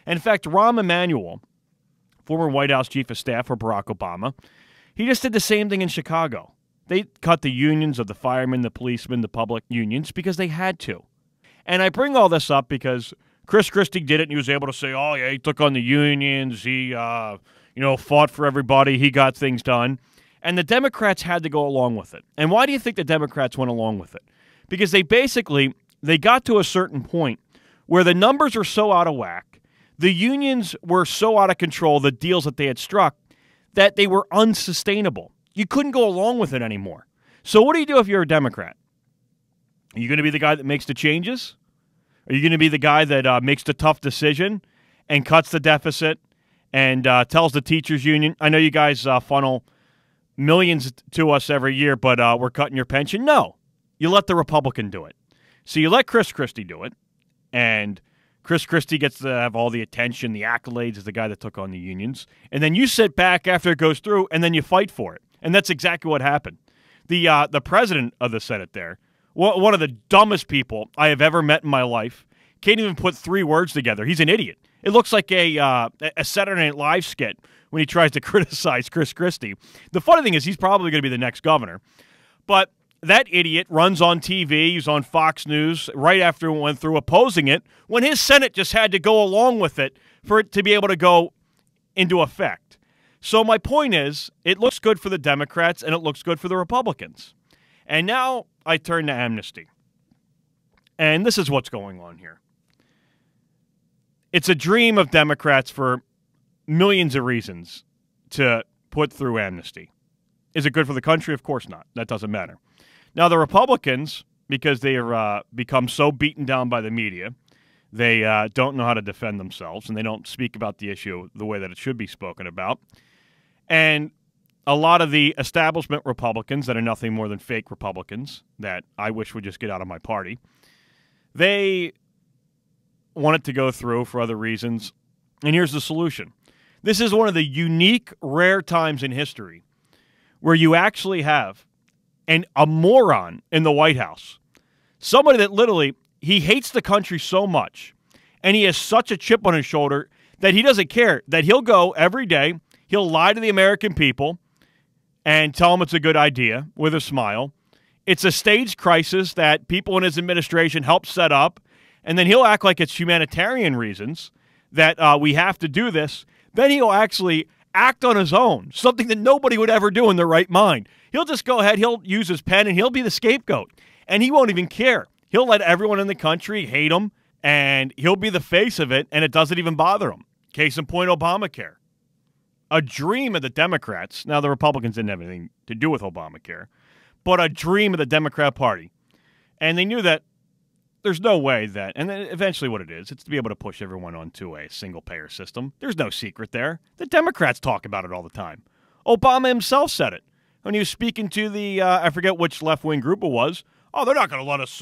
In fact, Rahm Emanuel, former White House chief of staff for Barack Obama, he just did the same thing in Chicago. They cut the unions of the firemen, the policemen, the public unions because they had to. And I bring all this up because Chris Christe did it, and he was able to say, oh, yeah, he took on the unions. He, fought for everybody. He got things done. And the Democrats had to go along with it. And why do you think the Democrats went along with it? Because they got to a certain point where the numbers are so out of whack, the unions were so out of control, the deals that they had struck, that they were unsustainable. You couldn't go along with it anymore. So what do you do if you're a Democrat? Are you going to be the guy that makes the changes? Are you going to be the guy that makes the tough decision and cuts the deficit and tells the teachers union, I know you guys funnel millions to us every year, but we're cutting your pension? No. You let the Republican do it. So you let Chris Christe do it, and Chris Christe gets to have all the attention, the accolades as the guy that took on the unions, and then you sit back after it goes through, and then you fight for it. And that's exactly what happened. The president of the Senate there, one of the dumbest people I have ever met in my life, can't even put 3 words together. He's an idiot. It looks like a Saturday Night Live skit when he tries to criticize Chris Christe. The funny thing is he's probably going to be the next governor. But that idiot runs on TV. He's on Fox News right after it went through opposing it when his Senate just had to go along with it for it to be able to go into effect. So my point is, it looks good for the Democrats and it looks good for the Republicans. And now I turn to amnesty. And this is what's going on here. It's a dream of Democrats for millions of reasons to put through amnesty. Is it good for the country? Of course not. That doesn't matter. Now, the Republicans, because they are become so beaten down by the media, they don't know how to defend themselves, and they don't speak about the issue the way that it should be spoken about. And a lot of the establishment Republicans that are nothing more than fake Republicans that I wish would just get out of my party, they want it to go through for other reasons. And here's the solution. This is one of the unique, rare times in history where you actually have a moron in the White House. Somebody that literally, he hates the country so much, and he has such a chip on his shoulder that he doesn't care, that he'll go every day, he'll lie to the American people and tell them it's a good idea with a smile. It's a staged crisis that people in his administration helped set up, and then he'll act like it's humanitarian reasons that we have to do this. Then he'll actually act on his own, something that nobody would ever do in their right mind. He'll just go ahead, he'll use his pen, and he'll be the scapegoat. And he won't even care. He'll let everyone in the country hate him, and he'll be the face of it, and it doesn't even bother him. Case in point, Obamacare. A dream of the Democrats. Now, the Republicans didn't have anything to do with Obamacare, but a dream of the Democrat Party. And they knew that there's no way that, and then eventually what it is, it's to be able to push everyone onto a single-payer system. There's no secret there. The Democrats talk about it all the time. Obama himself said it when he was speaking to the, I forget which left-wing group it was. Oh, they're not going to let us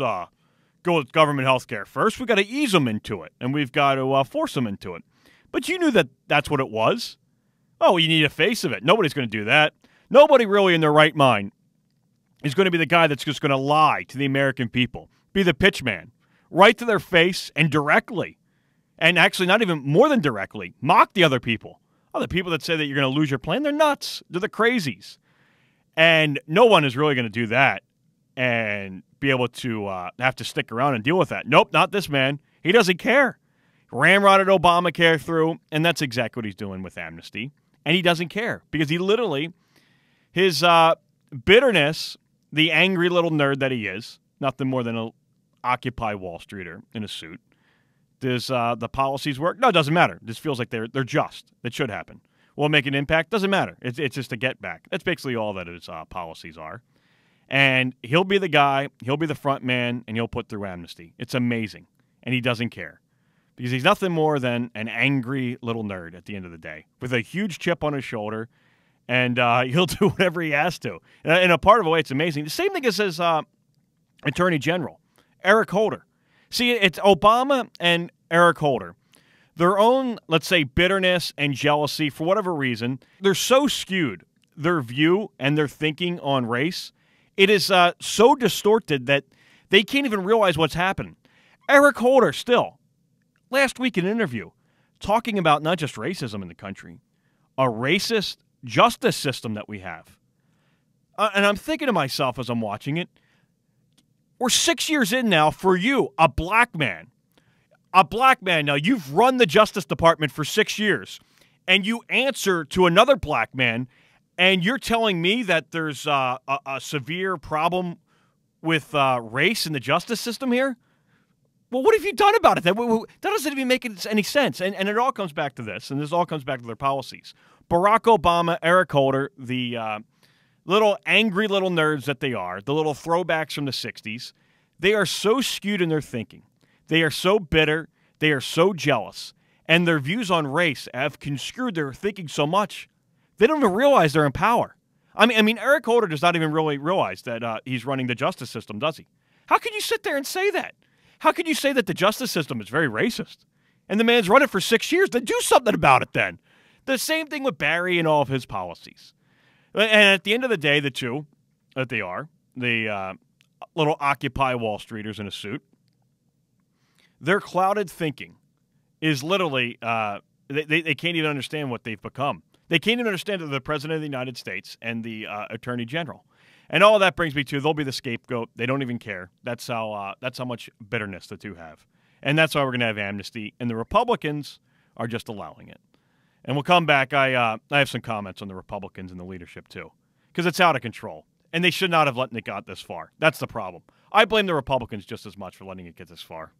go with government health care first. We've got to ease them into it, and we've got to force them into it. But you knew that that's what it was. Oh, you need a face of it. Nobody's going to do that. Nobody really in their right mind is going to be the guy that's just going to lie to the American people, be the pitch man, right to their face and directly, and actually not even more than directly, mock the other people. Oh, the people that say that you're going to lose your plan, they're nuts. They're the crazies. And no one is really going to do that and be able to have to stick around and deal with that. Nope, not this man. He doesn't care. Ramrodded Obamacare through, and that's exactly what he's doing with amnesty. And he doesn't care because he literally, his bitterness, the angry little nerd that he is, nothing more than a Occupy Wall Streeter in a suit. Does the policies work? No, it doesn't matter. This feels like they're just. That should happen. Will it make an impact? Doesn't matter. It's just a get back. That's basically all that his policies are. And he'll be the guy, he'll be the front man, and he'll put through amnesty. It's amazing. And he doesn't care. Because he's nothing more than an angry little nerd at the end of the day with a huge chip on his shoulder, and he'll do whatever he has to. In a part of a way, it's amazing. The same thing as his Attorney General, Eric Holder. See, it's Obama and Eric Holder. Their own, let's say, bitterness and jealousy, for whatever reason, they're so skewed, their view and their thinking on race. It is so distorted that they can't even realize what's happening. Eric Holder still, last week in an interview, talking about not just racism in the country, a racist justice system that we have. And I'm thinking to myself as I'm watching it, we're 6 years in now for you, a black man. A black man. Now, you've run the Justice Department for 6 years, and you answer to another black man, and you're telling me that there's a severe problem with race in the justice system here? Well, what have you done about it? That doesn't even make any sense. And it all comes back to this, and this all comes back to their policies. Barack Obama, Eric Holder, the little angry little nerds that they are, the little throwbacks from the 60s, they are so skewed in their thinking. They are so bitter. They are so jealous. And their views on race have construed their thinking so much, they don't even realize they're in power. I mean, Eric Holder does not even really realize that he's running the justice system, does he? How could you sit there and say that? How could you say that the justice system is very racist? And the man's run it for 6 years. Then do something about it then. The same thing with Barry and all of his policies. And at the end of the day, the two that they are, the little Occupy Wall Streeters in a suit, their clouded thinking is literally, they can't even understand what they've become. They can't even understand that the President of the United States and the Attorney General. And all that brings me to, they'll be the scapegoat. They don't even care. That's how much bitterness the two have. And that's why we're going to have amnesty. And the Republicans are just allowing it. And we'll come back. I have some comments on the Republicans and the leadership, too, because it's out of control. And they should not have let it get this far. That's the problem. I blame the Republicans just as much for letting it get this far.